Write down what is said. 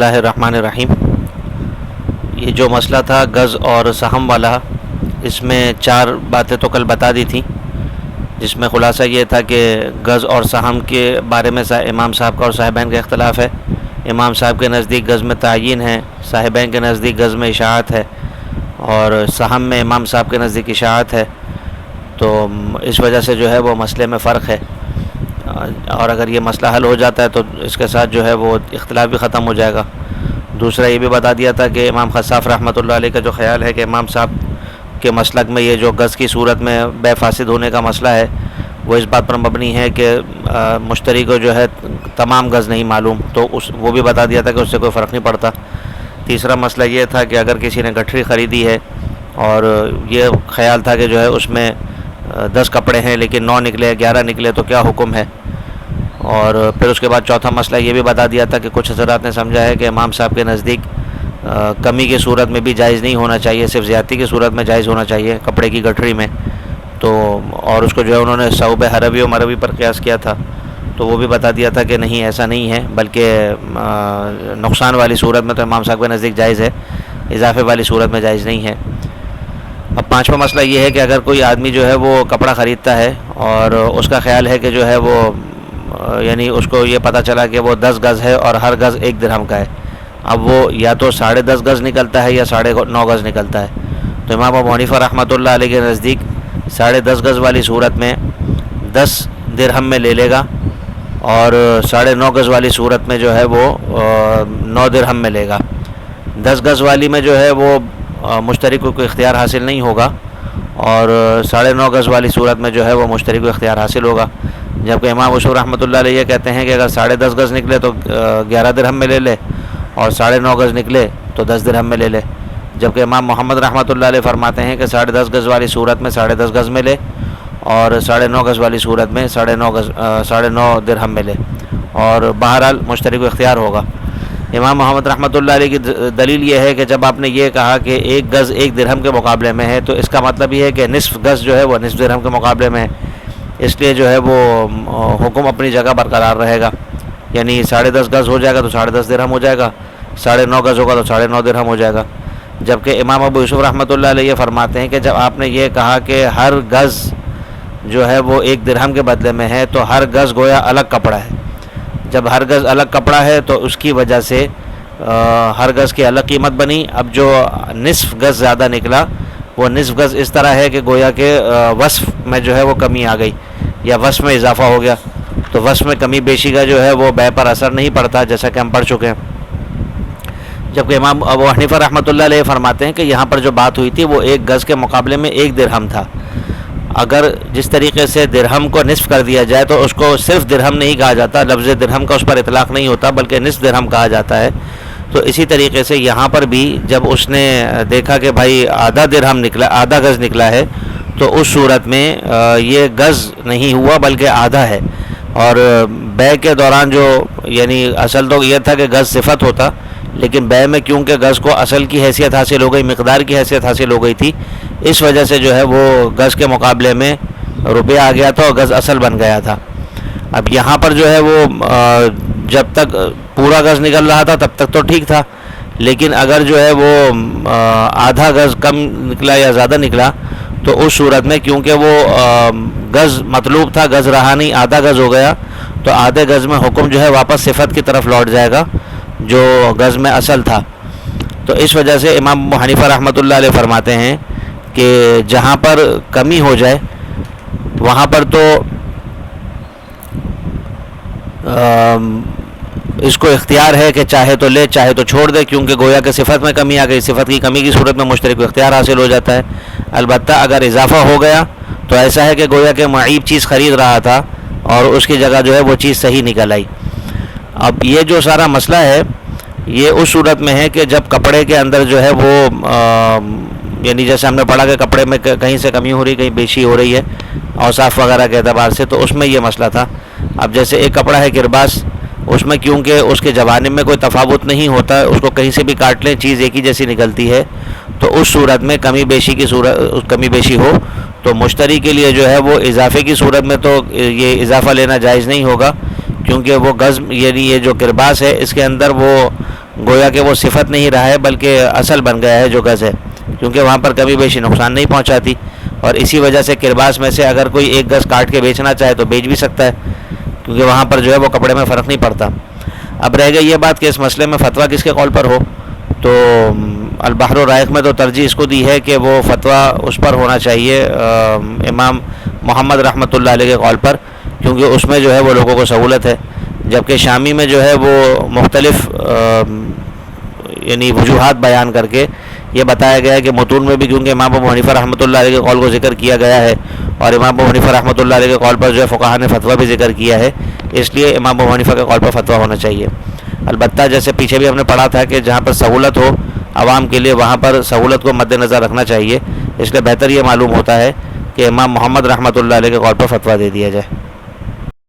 بسم اللہ الرحمن الرحیم۔ یہ جو مسئلہ تھا گز اور سہم والا، اس میں 4 باتیں تو کل بتا دی تھیں، جس میں خلاصہ یہ تھا کہ گز اور سہم کے بارے میں امام صاحب کا اور صاحبین کا اختلاف ہے۔ امام صاحب کے نزدیک گز میں تعین ہے، صاحبین کے نزدیک گز میں اشاعت ہے، اور سہم میں امام صاحب کے نزدیک اشاعت ہے۔ تو اس وجہ سے جو ہے وہ مسئلے میں فرق ہے، اور اگر یہ مسئلہ حل ہو جاتا ہے تو اس کے ساتھ جو ہے وہ اختلاف بھی ختم ہو جائے گا۔ دوسرا یہ بھی بتا دیا تھا کہ امام خصاف رحمۃ اللہ علیہ کا جو خیال ہے کہ امام صاحب کے مسلک میں یہ جو گز کی صورت میں بے فاسد ہونے کا مسئلہ ہے، وہ اس بات پر مبنی ہے کہ مشتری کو جو ہے تمام گز نہیں معلوم، تو وہ بھی بتا دیا تھا کہ اس سے کوئی فرق نہیں پڑتا۔ تیسرا مسئلہ یہ تھا کہ اگر کسی نے گٹھری خریدی ہے اور یہ خیال تھا کہ جو ہے اس میں 10 کپڑے ہیں لیکن 9 نکلے 11 نکلے تو کیا حکم ہے۔ اور پھر اس کے بعد چوتھا مسئلہ یہ بھی بتا دیا تھا کہ کچھ حضرات نے سمجھا ہے کہ امام صاحب کے نزدیک کمی کی صورت میں بھی جائز نہیں ہونا چاہیے، صرف زیادتی کی صورت میں جائز ہونا چاہیے کپڑے کی گٹھری میں، تو اور اس کو جو ہے انہوں نے ثوب حربی و مربی پر قیاس کیا تھا، تو وہ بھی بتا دیا تھا کہ نہیں ایسا نہیں ہے، بلکہ نقصان والی صورت میں تو امام صاحب کے نزدیک جائز ہے، اضافے والی صورت میں جائز نہیں ہے۔ اب پانچواں مسئلہ یہ ہے کہ اگر کوئی آدمی جو ہے وہ کپڑا خریدتا ہے اور اس کا خیال ہے کہ جو ہے وہ یعنی اس کو یہ پتہ چلا کہ وہ 10 گز ہے اور ہر گز 1 درہم کا ہے، اب وہ یا تو 10.5 گز نکلتا ہے یا 9.5 گز نکلتا ہے، تو امام ابو حنیفہ رحمۃ اللہ علیہ کے نزدیک 10.5 گز والی صورت میں 10 درہم میں لے لے گا، اور 9.5 گز والی صورت میں جو ہے وہ 9 درہم میں لے گا۔ 10 گز والی میں جو ہے وہ مشتری کو کوئی اختیار حاصل نہیں ہوگا، اور 9.5 گز والی صورت میں جو ہے وہ مشتری کو اختیار حاصل ہوگا، جبکہ امام اشور رحمۃ اللہ علیہ یہ کہتے ہیں کہ اگر 10.5 گز نکلے تو 11 درہم میں لے لے، اور 9.5 گز نکلے تو 10 درہم میں لے لے، جبکہ امام محمد رحمۃ اللہ علیہ فرماتے ہیں کہ 10.5 گز والی صورت میں 10.5 گز میں لے، اور 9.5 گز والی صورت میں 9.5 درہم میں لے، اور بہرحال مشتری کو اختیار ہوگا۔ امام محمد رحمۃ اللہ علیہ کی دلیل یہ ہے کہ جب آپ نے یہ کہا کہ 1 گز 1 درہم کے مقابلے میں ہے، تو اس کا مطلب یہ ہے کہ نصف گز جو ہے وہ نصف درہم کے مقابلے میں ہے، اس لیے جو ہے وہ حکم اپنی جگہ برقرار رہے گا، یعنی 10.5 گز ہو جائے گا تو 10.5 درہم ہو جائے گا، 9.5 گز ہوگا تو 9.5 درہم ہو جائے گا۔ جبکہ امام ابو یوسف رحمۃ اللہ علیہ یہ فرماتے ہیں کہ جب آپ نے یہ کہا کہ ہر گز جو ہے وہ 1 درہم کے بدلے میں ہے، تو ہر گز گویا الگ کپڑا ہے، جب ہر گز الگ کپڑا ہے تو اس کی وجہ سے ہر گز کی الگ قیمت بنی۔ اب جو نصف گز زیادہ نکلا، وہ نصف گز اس طرح ہے کہ گویا کہ وصف میں جو ہے وہ کمی آ گئی یا وصف میں اضافہ ہو گیا، تو وصف میں کمی بیشی کا جو ہے وہ بے پر اثر نہیں پڑتا، جیسا کہ ہم پڑھ چکے ہیں۔ جبکہ امام ابو حنیفہ رحمۃ اللہ علیہ فرماتے ہیں کہ یہاں پر جو بات ہوئی تھی وہ 1 گز کے مقابلے میں 1 درہم تھا، اگر جس طریقے سے درہم کو نصف کر دیا جائے تو اس کو صرف درہم نہیں کہا جاتا، لفظ درہم کا اس پر اطلاق نہیں ہوتا بلکہ نصف درہم کہا جاتا ہے، تو اسی طریقے سے یہاں پر بھی جب اس نے دیکھا کہ بھائی آدھا گز نکلا ہے، تو اس صورت میں یہ گز نہیں ہوا بلکہ آدھا ہے، اور بے کے دوران جو یعنی اصل تو یہ تھا کہ گز صفت ہوتا، لیکن بے میں کیونکہ گز کو اصل کی حیثیت حاصل ہو گئی، مقدار کی حیثیت حاصل ہو گئی تھی، اس وجہ سے جو ہے وہ گز کے مقابلے میں روپیہ آ گیا تھا اور گز اصل بن گیا تھا۔ اب یہاں پر جو ہے وہ جب تک پورا گز نکل رہا تھا تب تک تو ٹھیک تھا، لیکن اگر جو ہے وہ آدھا گز کم نکلا یا زیادہ نکلا، تو اس صورت میں کیونکہ وہ گز مطلوب تھا، گز رہا نہیں، آدھا گز ہو گیا، تو آدھے گز میں حکم جو ہے واپس صفت کی طرف لوٹ جائے گا جو گز میں اصل تھا۔ تو اس وجہ سے امام ابو حنیفہ رحمۃ اللہ علیہ فرماتے ہیں کہ جہاں پر کمی ہو جائے وہاں پر تو اس کو اختیار ہے کہ چاہے تو لے چاہے تو چھوڑ دے، کیونکہ گویا کہ صفت میں کمی آ گئی، صفت کی کمی کی صورت میں مشتری کو اختیار حاصل ہو جاتا ہے۔ البتہ اگر اضافہ ہو گیا تو ایسا ہے کہ گویا کہ معیب چیز خرید رہا تھا اور اس کی جگہ جو ہے وہ چیز صحیح نکل آئی۔ اب یہ جو سارا مسئلہ ہے یہ اس صورت میں ہے کہ جب کپڑے کے اندر جو ہے وہ یعنی جیسے ہم نے پڑھا کہ کپڑے میں کہیں سے کمی ہو رہی کہیں بیشی ہو رہی ہے اوصاف وغیرہ کے اعتبار سے، تو اس میں یہ مسئلہ تھا۔ اب جیسے ایک کپڑا ہے کرباس، اس میں کیونکہ اس کے جوانب میں کوئی تفاوت نہیں ہوتا، اس کو کہیں سے بھی کاٹ لیں چیز ایک ہی جیسی نکلتی ہے، تو اس صورت میں کمی بیشی ہو تو مشتری کے لیے جو ہے وہ اضافے کی صورت میں تو یہ اضافہ لینا جائز نہیں ہوگا، کیونکہ وہ گز یعنی یہ جو کرباس ہے اس کے اندر وہ گویا کہ وہ صفت نہیں رہا ہے بلکہ اصل بن گیا ہے جو گز ہے، کیونکہ وہاں پر کبھی بیشی نقصان نہیں پہنچاتی، اور اسی وجہ سے کرباس میں سے اگر کوئی ایک گز کاٹ کے بیچنا چاہے تو بیچ بھی سکتا ہے، کیونکہ وہاں پر جو ہے وہ کپڑے میں فرق نہیں پڑتا۔ اب رہ گئی یہ بات کہ اس مسئلے میں فتویٰ کس کے قول پر ہو، تو البحر الرائق میں تو ترجیح اس کو دی ہے کہ وہ فتویٰ اس پر ہونا چاہیے امام محمد رحمۃ اللہ علیہ کے قول پر، کیونکہ اس میں جو ہے وہ لوگوں کو سہولت ہے، جبکہ شامی میں جو ہے وہ مختلف یعنی وجوہات بیان کر کے یہ بتایا گیا ہے کہ متون میں بھی کیونکہ امام ابو حنیفہ رحمۃ اللہ علیہ کے قول کو ذکر کیا گیا ہے، اور امام ابو حنیفہ رحمۃ اللہ علیہ کے قول پر جو ہے فقہاء نے فتویٰ بھی ذکر کیا ہے، اس لیے امام ابو حنیفہ کے قول پر فتویٰ ہونا چاہیے۔ البتہ جیسے پیچھے بھی ہم نے پڑھا تھا کہ جہاں پر سہولت ہو عوام کے لیے وہاں پر سہولت کو مد نظر رکھنا چاہیے، اس لیے بہتر یہ معلوم ہوتا ہے کہ امام محمد رحمۃ اللہ علیہ کے قول پر فتویٰ دے دیا جائے۔